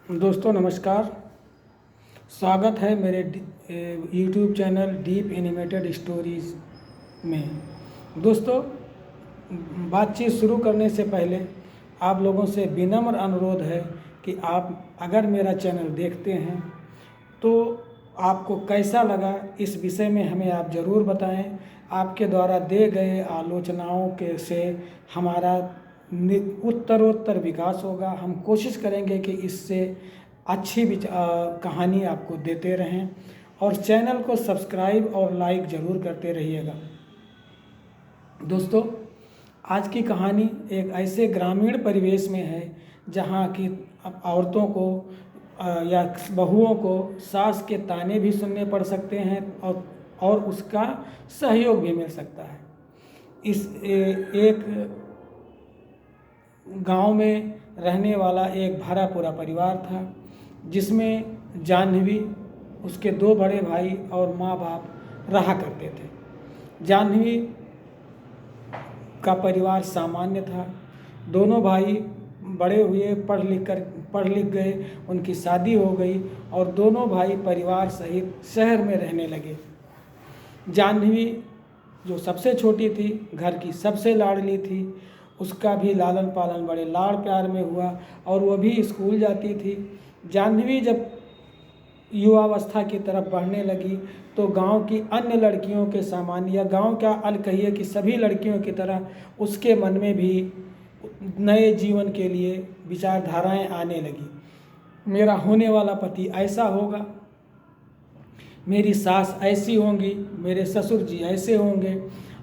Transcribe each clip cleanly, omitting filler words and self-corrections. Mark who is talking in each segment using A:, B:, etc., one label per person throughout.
A: दोस्तों नमस्कार। स्वागत है मेरे YouTube channel deep animated stories में। दोस्तों, बातचीत शुरू करने से पहले आप लोगों से विनम्र अनुरोध है कि आप अगर मेरा चैनल देखते हैं तो आपको कैसा लगा इस विषय में हमें आप ज़रूर बताएं। आपके द्वारा दे गए आलोचनाओं के से हमारा उत्तरोत्तर विकास होगा। हम कोशिश करेंगे कि इससे अच्छी कहानी आपको देते रहें और चैनल को सब्सक्राइब और लाइक ज़रूर करते रहिएगा। दोस्तों, आज की कहानी एक ऐसे ग्रामीण परिवेश में है जहाँ की औरतों को या बहुओं को सास के ताने भी सुनने पड़ सकते हैं और उसका सहयोग भी मिल सकता है। एक गांव में रहने वाला एक भरा पूरा परिवार था जिसमें जाह्नवी, उसके दो बड़े भाई और माँ बाप रहा करते थे। जाह्नवी का परिवार सामान्य था। दोनों भाई बड़े हुए, पढ़ लिख गए, उनकी शादी हो गई और दोनों भाई परिवार सहित शहर में रहने लगे। जाह्नवी जो सबसे छोटी थी, घर की सबसे लाडली थी, उसका भी लालन पालन बड़े लाड़ प्यार में हुआ और वह भी स्कूल जाती थी। जाह्नवी जब युवावस्था की तरफ बढ़ने लगी तो गांव की अन्य लड़कियों के सामान्य या गांव क्या कहिए कि सभी लड़कियों की तरह उसके मन में भी नए जीवन के लिए विचारधाराएं आने लगी। मेरा होने वाला पति ऐसा होगा, मेरी सास ऐसी होंगी, मेरे ससुर जी ऐसे होंगे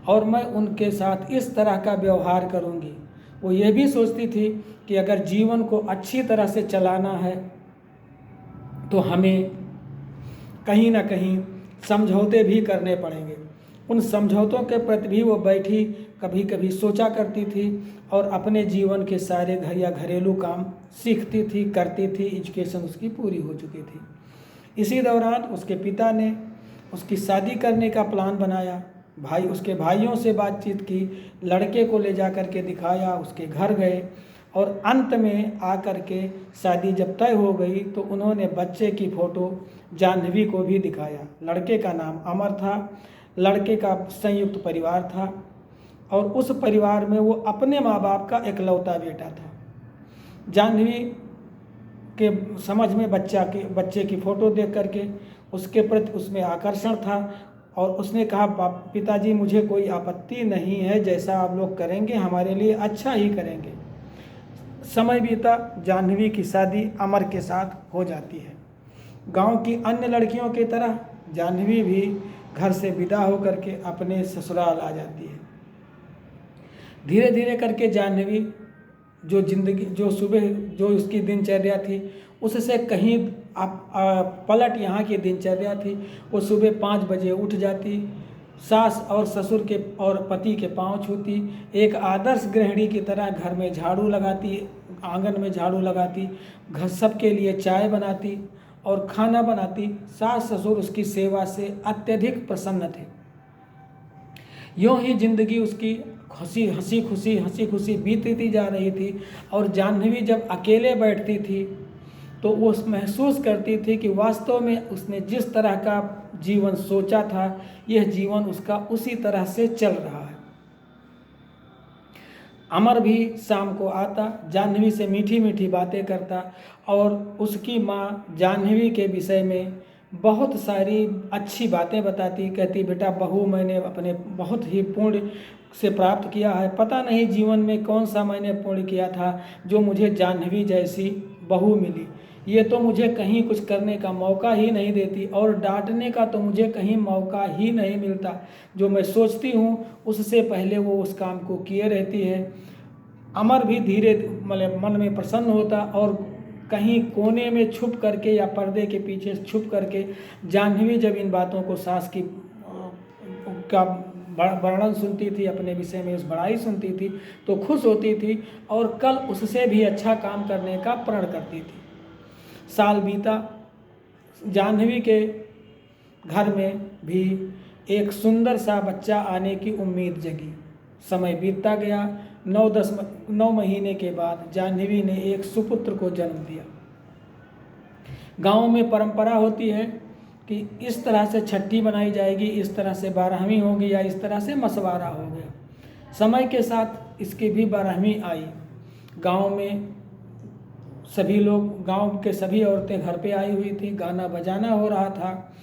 A: और मैं उनके साथ इस तरह का व्यवहार करूंगी। वो ये भी सोचती थी कि अगर जीवन को अच्छी तरह से चलाना है तो हमें कहीं ना कहीं समझौते भी करने पड़ेंगे। उन समझौतों के प्रति भी वो बैठी कभी कभी सोचा करती थी और अपने जीवन के सारे घर या घरेलू काम सीखती थी, करती थी। एजुकेशन उसकी पूरी हो चुकी थी। इसी दौरान उसके पिता ने उसकी शादी करने का प्लान बनाया। उसके भाइयों से बातचीत की, लड़के को ले जा कर के दिखाया, उसके घर गए और अंत में आकर के शादी जब तय हो गई तो उन्होंने बच्चे की फ़ोटो जाह्नवी को भी दिखाया। लड़के का नाम अमर था। लड़के का संयुक्त परिवार था और उस परिवार में वो अपने माँ बाप का इकलौता बेटा था। जाह्नवी के समझ में बच्चे की फ़ोटो देख करके उसके प्रति उसमें आकर्षण था और उसने कहा, पिताजी मुझे कोई आपत्ति नहीं है, जैसा आप लोग करेंगे हमारे लिए अच्छा ही करेंगे। समय बीता, जाह्नवी की शादी अमर के साथ हो जाती है। गांव की अन्य लड़कियों की तरह जाह्नवी भी घर से विदा होकर के अपने ससुराल आ जाती है। धीरे धीरे करके जाह्नवी जो सुबह जो उसकी दिनचर्या थी उससे कहीं पलट यहाँ की दिनचर्या थी। वो सुबह 5 बजे उठ जाती, सास और ससुर के और पति के पांव छूती, एक आदर्श गृहिणी की तरह घर में झाड़ू लगाती, आंगन में झाड़ू लगाती, घर सबके लिए चाय बनाती और खाना बनाती। सास ससुर उसकी सेवा से अत्यधिक प्रसन्न थे। यूँ ही जिंदगी उसकी हंसी खुशी बीतती जा रही थी और जाह्नवी जब अकेले बैठती थी तो वो महसूस करती थी कि वास्तव में उसने जिस तरह का जीवन सोचा था यह जीवन उसका उसी तरह से चल रहा है। अमर भी शाम को आता, जाह्नवी से मीठी मीठी बातें करता और उसकी माँ जाह्नवी के विषय में बहुत सारी अच्छी बातें बताती। कहती, बेटा बहू मैंने अपने बहुत ही पुण्य से प्राप्त किया है। पता नहीं जीवन में कौन सा मैंने पुण्य किया था जो मुझे जाह्नवी जैसी बहू मिली। ये तो मुझे कहीं कुछ करने का मौका ही नहीं देती और डांटने का तो मुझे कहीं मौका ही नहीं मिलता। जो मैं सोचती हूँ उससे पहले वो उस काम को किए रहती है। अमर भी धीरे मतलब मन में प्रसन्न होता और कहीं कोने में छुप करके या पर्दे के पीछे छुप करके जाह्नवी जब इन बातों को सास की का वर्णन सुनती थी, अपने विषय में उस बड़ाई सुनती थी तो खुश होती थी और कल उससे भी अच्छा काम करने का प्रण करती थी। साल बीता, जाह्नवी के घर में भी एक सुंदर सा बच्चा आने की उम्मीद जगी। समय बीतता गया। 9 महीने के बाद जाह्नवी ने एक सुपुत्र को जन्म दिया। गांव में परंपरा होती है कि इस तरह से छठी बनाई जाएगी, इस तरह से 12वीं होगी या इस तरह से मसवारा हो गया। समय के साथ इसकी भी 12वीं आई। गांव में सभी लोग, गांव के सभी औरतें घर पे आई हुई थी, गाना बजाना हो रहा था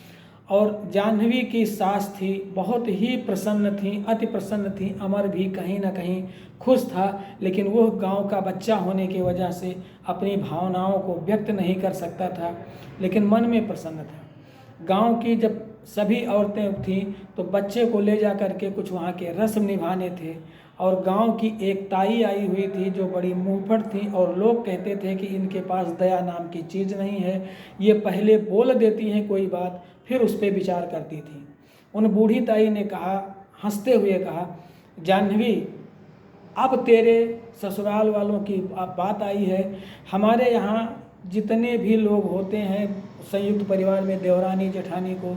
A: और जाह्नवी की सास थी, बहुत ही प्रसन्न थी, अति प्रसन्न थी। अमर भी कहीं ना कहीं खुश था, लेकिन वो गांव का बच्चा होने की वजह से अपनी भावनाओं को व्यक्त नहीं कर सकता था, लेकिन मन में प्रसन्न था। गांव की जब सभी औरतें थीं तो बच्चे को ले जा कर के कुछ वहाँ के रस्म निभाने थे, और गांव की एक ताई आई हुई थी जो बड़ी मुंहफट थी, और लोग कहते थे कि इनके पास दया नाम की चीज़ नहीं है, ये पहले बोल देती हैं कोई बात फिर उस पर विचार करती थी। उन बूढ़ी ताई ने कहा, हंसते हुए कहा, जाह्नवी अब तेरे ससुराल वालों की बात आई है। हमारे यहाँ जितने भी लोग होते हैं संयुक्त परिवार में, देवरानी जेठानी को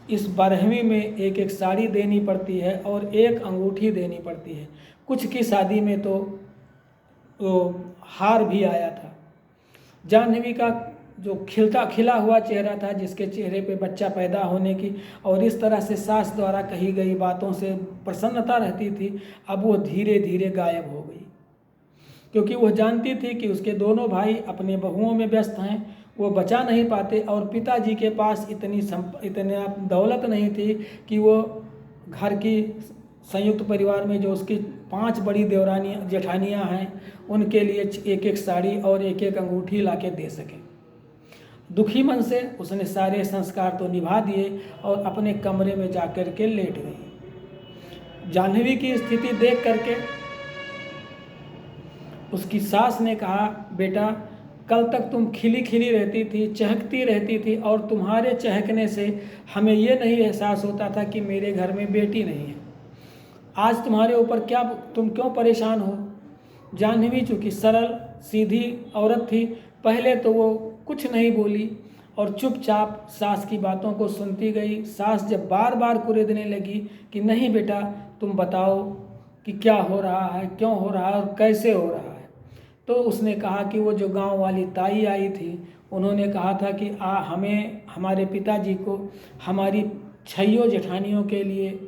A: इस 12वीं में एक एक साड़ी देनी पड़ती है और एक अंगूठी देनी पड़ती है। कुछ की शादी में तो हार भी आया था। जाह्नवी का जो खिला हुआ चेहरा था, जिसके चेहरे पे बच्चा पैदा होने की और इस तरह से सास द्वारा कही गई बातों से प्रसन्नता रहती थी, अब वो धीरे धीरे गायब हो गई, क्योंकि वह जानती थी कि उसके दोनों भाई अपने बहुओं में व्यस्त हैं, वो बचा नहीं पाते, और पिताजी के पास इतनी दौलत नहीं थी कि वो घर की संयुक्त परिवार में जो उसकी 5 बड़ी देवरानी जेठानियाँ हैं उनके लिए एक एक साड़ी और एक एक अंगूठी ला के दे सके। दुखी मन से उसने सारे संस्कार तो निभा दिए और अपने कमरे में जाकर के लेट गई। जाह्नवी की स्थिति देख करके उसकी सास ने कहा, बेटा कल तक तुम खिली खिली रहती थी, चहकती रहती थी, और तुम्हारे चहकने से हमें ये नहीं एहसास होता था कि मेरे घर में बेटी नहीं है। आज तुम्हारे ऊपर क्या, तुम क्यों परेशान हो? जाह्नवी चूँकि सरल सीधी औरत थी, पहले तो वो कुछ नहीं बोली और चुपचाप सास की बातों को सुनती गई। सास जब बार बार कुरेदने लगी कि नहीं बेटा तुम बताओ कि क्या हो रहा है, क्यों हो रहा है और कैसे हो रहा है, तो उसने कहा कि वो जो गांव वाली ताई आई थी उन्होंने कहा था कि हमें, हमारे पिताजी को हमारी 6 जेठानियों के लिए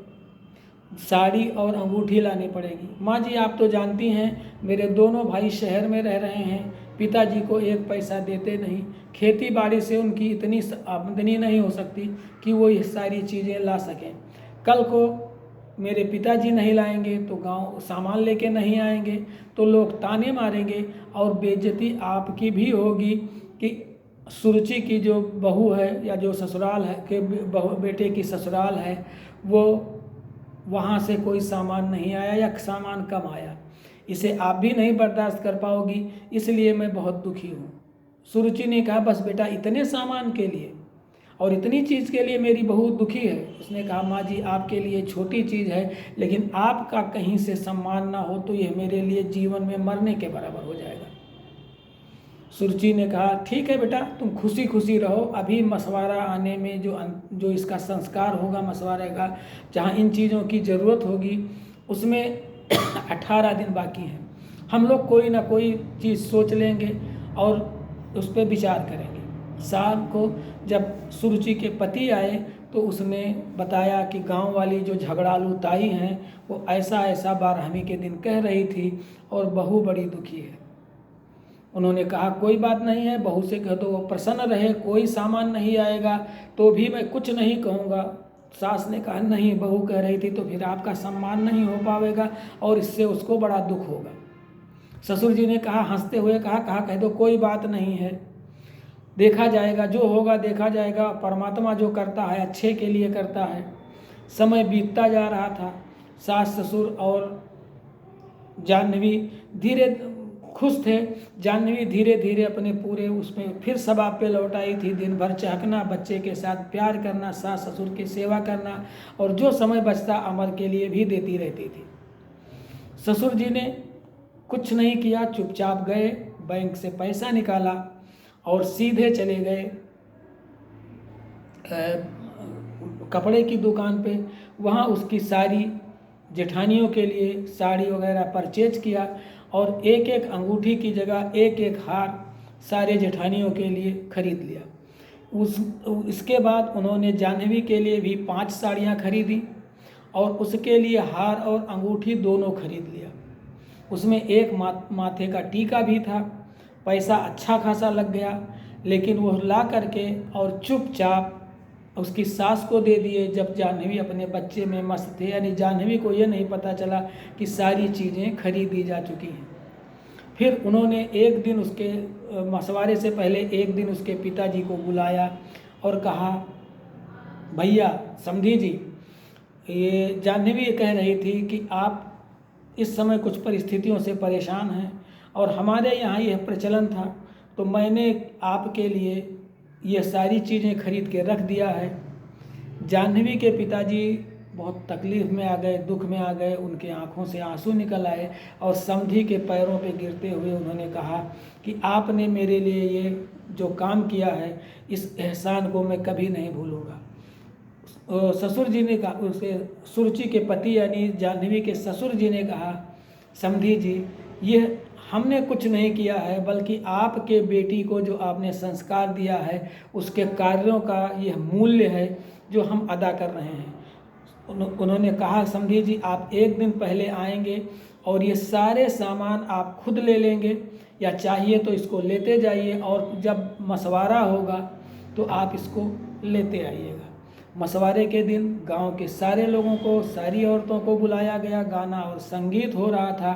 A: साड़ी और अंगूठी लानी पड़ेगी। माँ जी आप तो जानती हैं मेरे दोनों भाई शहर में रह रहे हैं, पिताजी को 1 पैसा देते नहीं, खेती बाड़ी से उनकी इतनी आमदनी नहीं हो सकती कि वो ये सारी चीज़ें ला सकें। कल को मेरे पिताजी नहीं लाएंगे तो गांव सामान लेके नहीं आएंगे तो लोग ताने मारेंगे और बेइज्जती आपकी भी होगी कि सुरुचि की जो बहू है या जो ससुराल है के बेटे की ससुराल है वो वहाँ से कोई सामान नहीं आया या सामान कम आया, इसे आप भी नहीं बर्दाश्त कर पाओगी, इसलिए मैं बहुत दुखी हूँ। सुरुचि ने कहा, बस बेटा इतने सामान के लिए और इतनी चीज़ के लिए मेरी बहू दुखी है? उसने कहा, माँ जी आपके लिए छोटी चीज़ है, लेकिन आपका कहीं से सम्मान ना हो तो यह मेरे लिए जीवन में मरने के बराबर हो जाएगा। सुरुचि ने कहा, ठीक है बेटा तुम खुशी खुशी रहो, अभी मसवारा आने में जो इसका संस्कार होगा मसवारे का, जहाँ इन चीज़ों की ज़रूरत होगी उसमें 18 दिन बाकी हैं। हम लोग कोई ना कोई चीज़ सोच लेंगे और उस पर विचार करेंगे। शाम को जब सुरुचि के पति आए तो उसने बताया कि गांव वाली जो झगड़ालू ताई हैं वो ऐसा ऐसा 12वीं के दिन कह रही थी और बहू बड़ी दुखी है। उन्होंने कहा, कोई बात नहीं है, बहू से कह दो वो प्रसन्न रहे, कोई सामान नहीं आएगा तो भी मैं कुछ नहीं कहूँगा। सास ने कहा, नहीं बहू कह रही थी तो फिर आपका सम्मान नहीं हो पाएगा और इससे उसको बड़ा दुख होगा। ससुर जी ने कहा, हंसते हुए कहा कह दो कोई बात नहीं है, देखा जाएगा, जो होगा देखा जाएगा, परमात्मा जो करता है अच्छे के लिए करता है। समय बीतता जा रहा था, सास ससुर और जाह्नवी धीरे खुश थे। जाह्नवी धीरे धीरे अपने पूरे उसमें फिर सबाब पे लौट आई थी। दिन भर चहकना, बच्चे के साथ प्यार करना, सास ससुर की सेवा करना, और जो समय बचता अमर के लिए भी देती रहती थी। ससुर जी ने कुछ नहीं किया, चुपचाप गए, बैंक से पैसा निकाला और सीधे चले गए कपड़े की दुकान पे। वहाँ उसकी सारी जेठानियों के लिए साड़ी वगैरह परचेज किया और एक एक अंगूठी की जगह एक एक हार सारे जेठानियों के लिए खरीद लिया। उस इसके बाद उन्होंने जाह्नवी के लिए भी 5 साड़ियाँ खरीदी और उसके लिए हार और अंगूठी दोनों खरीद लिया। उसमें एक माथे का टीका भी था। पैसा अच्छा खासा लग गया, लेकिन वह ला करके और चुपचाप उसकी सास को दे दिए। जब जाह्नवी अपने बच्चे में मस्त थे, यानी जाह्नवी को ये नहीं पता चला कि सारी चीज़ें खरीदी जा चुकी हैं। फिर उन्होंने एक दिन उसके मशवरे से पहले एक दिन उसके पिताजी को बुलाया और कहा, भैया समधी जी, ये जाह्नवी कह रही थी कि आप इस समय कुछ परिस्थितियों से परेशान हैं और हमारे यहाँ यह प्रचलन था, तो मैंने आपके लिए ये सारी चीज़ें खरीद के रख दिया है। जाह्नवी के पिताजी बहुत तकलीफ़ में आ गए, दुख में आ गए, उनके आंखों से आंसू निकल आए और समधी के पैरों पे गिरते हुए उन्होंने कहा कि आपने मेरे लिए ये जो काम किया है, इस एहसान को मैं कभी नहीं भूलूंगा। ससुर जी ने कहा, उसे सुरुचि के पति यानी जाह्नवी के ससुर जी ने कहा, समधी जी, ये हमने कुछ नहीं किया है, बल्कि आपके बेटी को जो आपने संस्कार दिया है उसके कार्यों का यह मूल्य है जो हम अदा कर रहे हैं। उन्होंने कहा, समधी जी, आप एक दिन पहले आएंगे और ये सारे सामान आप खुद ले लेंगे, या चाहिए तो इसको लेते जाइए और जब मशवरा होगा तो आप इसको लेते आइएगा। मशवरे के दिन गांव के सारे लोगों को, सारी औरतों को बुलाया गया। गाना और संगीत हो रहा था।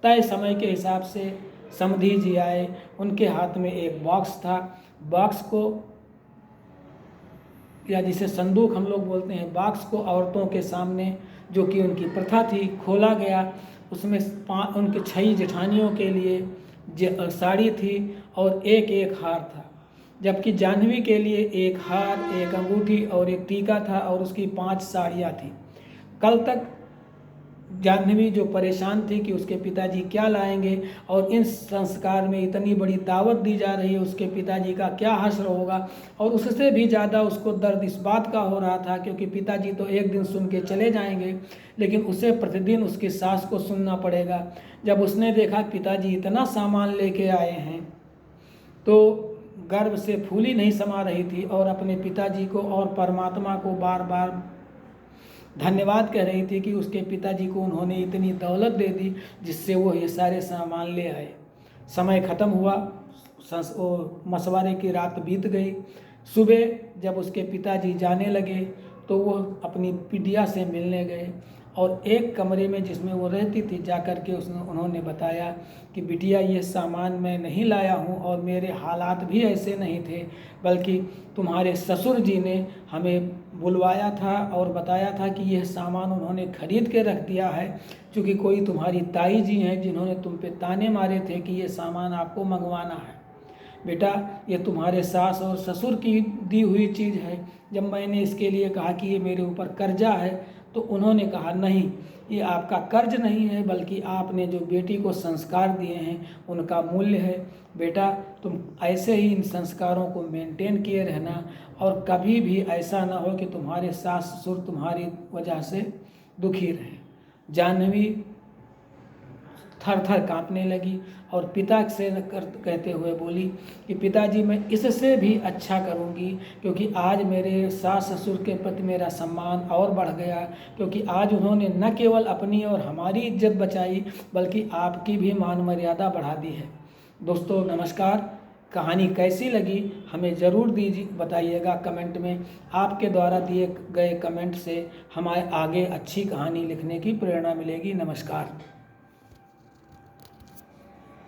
A: तय समय के हिसाब से समधी जी आए। उनके हाथ में एक बॉक्स था। बॉक्स को, या जिसे संदूक हम लोग बोलते हैं, बॉक्स को औरतों के सामने, जो कि उनकी प्रथा थी, खोला गया। उसमें उनके 6 जेठानियों के लिए साड़ी थी और एक एक हार था, जबकि जाह्नवी के लिए एक हार, एक अंगूठी और एक टीका था और उसकी 5 साड़ियाँ थी। कल तक जाह्नवी जो परेशान थी कि उसके पिताजी क्या लाएंगे और इन संस्कार में इतनी बड़ी दावत दी जा रही है, उसके पिताजी का क्या हश्र होगा, और उससे भी ज़्यादा उसको दर्द इस बात का हो रहा था क्योंकि पिताजी तो एक दिन सुन के चले जाएंगे, लेकिन उसे प्रतिदिन उसकी सास को सुनना पड़ेगा। जब उसने देखा पिताजी इतना सामान लेके आए हैं तो गर्व से फूली नहीं समा रही थी और अपने पिताजी को और परमात्मा को बार बार धन्यवाद कह रही थी कि उसके पिताजी को उन्होंने इतनी दौलत दे दी जिससे वो ये सारे सामान ले आए। समय ख़त्म हुआ, मशवरे की रात बीत गई। सुबह जब उसके पिताजी जाने लगे तो वो अपनी बिटिया से मिलने गए और एक कमरे में जिसमें वो रहती थी जाकर के उन्होंने बताया कि बिटिया, ये सामान मैं नहीं लाया हूँ और मेरे हालात भी ऐसे नहीं थे, बल्कि तुम्हारे ससुर जी ने हमें बुलवाया था और बताया था कि यह सामान उन्होंने खरीद के रख दिया है, क्योंकि कोई तुम्हारी ताई जी हैं जिन्होंने तुम पे ताने मारे थे कि ये सामान आपको मंगवाना है। बेटा, ये तुम्हारे सास और ससुर की दी हुई चीज़ है। जब मैंने इसके लिए कहा कि ये मेरे ऊपर कर्जा है तो उन्होंने कहा, नहीं, ये आपका कर्ज नहीं है, बल्कि आपने जो बेटी को संस्कार दिए हैं उनका मूल्य है। बेटा, तुम ऐसे ही इन संस्कारों को मेंटेन किए रहना और कभी भी ऐसा ना हो कि तुम्हारे सास ससुर तुम्हारी वजह से दुखी रहे। जाह्नवी थर थर काँपने लगी और पिता से कहते हुए बोली कि पिताजी, मैं इससे भी अच्छा करूंगी, क्योंकि आज मेरे सास ससुर के प्रति मेरा सम्मान और बढ़ गया, क्योंकि आज उन्होंने न केवल अपनी और हमारी इज्जत बचाई बल्कि आपकी भी मान मर्यादा बढ़ा दी है। दोस्तों नमस्कार, कहानी कैसी लगी हमें ज़रूर बताइएगा कमेंट में। आपके द्वारा दिए गए कमेंट से हमारे आगे अच्छी कहानी लिखने की प्रेरणा मिलेगी। नमस्कार।